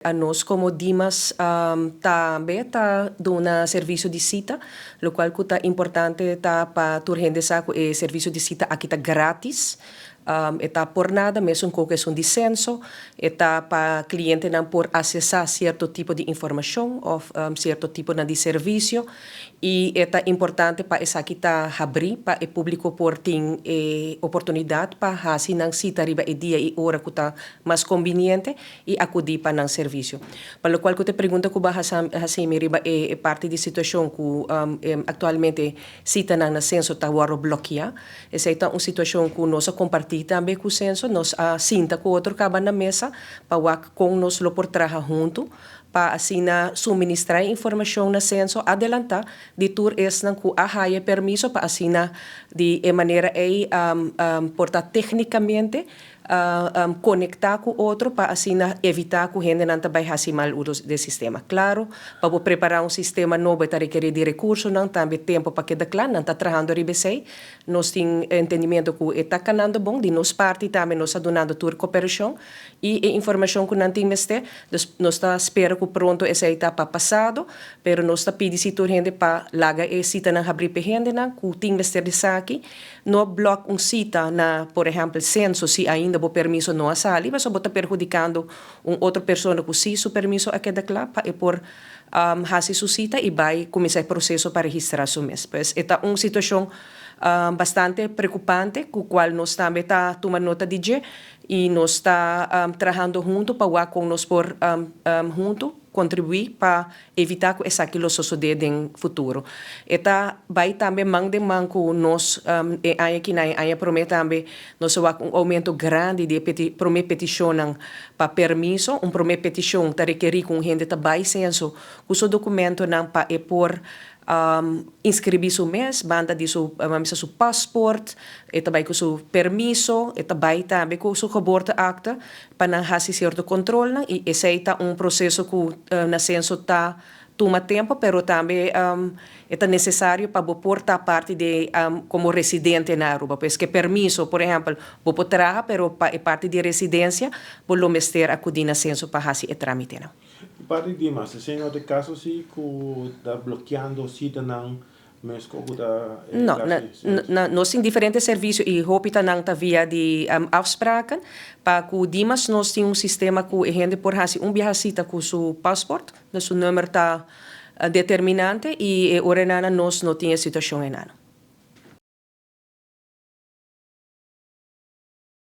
A nós, como Dimas, também está dando serviço de cita, o qual é importante para turgente saco é serviço de cita aqui está grátis. Está por nada, mesmo com questão de censo, está para cliente não por acessar certo tipo de informação ou certo tipo de serviço e está importante para essa aqui tá abrir para o público por ter oportunidade para fazer não cita riba e dia e hora que está mais conveniente e acudir para o serviço. Para o qual eu te pergunto que assim riba é parte da situação que atualmente cita na censo está bloqueada. Essa é uma situação que nós compartilhamos também com o censo, nós sinta com outro caba na mesa para com nós lo por trabalhar junto para assim suministrar informação na censo adelantar de tur es não que a permisso para assim de maneira portar tecnicamente conectar com outro para assim evitar que a gente não vai fazer mal uso do sistema. Claro, para preparar sistema novo está requerer de recursos, não também tempo para cada clã, não está trabalhando ribesei, nós temos entendimento que está canando bom, de nossa parte também nós está donando toda cooperação e informação que não temos nós está espera que pronto essa etapa passado, pero nós está pedindo a gente para laga e cita na abrir para gente não, que temos de aqui, no bloco cita na, por exemplo, censo se ainda o permisso não sali, mas está perjudicando outra pessoa que sim o permisso a cada clã para por fazer sua cita e vai começar o processo para registrar seu mês. Pois é uma situação bastante preocupante, com a qual nós também está tomando nota de e nós está trabalhando junto para com nós por junto contribuir para evitar que isso aquilo suceda no futuro. Eta vai também mão de mão com nós aqui na promete também nós aumento grande de petição para permisso, petição está requerir com gente tá vai senso com seu documento não para por inscrever seu mês, banda de seu passport, também com seu permisso, também também com seu geboorteakte, para fazer certo controle, e esse é processo que na censo está toma tempo, pero também é necessário para portar parte de como residente na Aruba, pois que permisso, por exemplo, vou trabalhar, pero parte de residência, vou mester acudir na censo para fazer o trâmite. Para Dimas, se em outro caso sim que está bloqueando cita não mas como está nós temos diferentes serviços e hoopita não está via de afspraken para que Dimas nós temos sistema que a gente por fazer viajacita com seu passport, seu número está determinante e ora nós não temos situação em nada.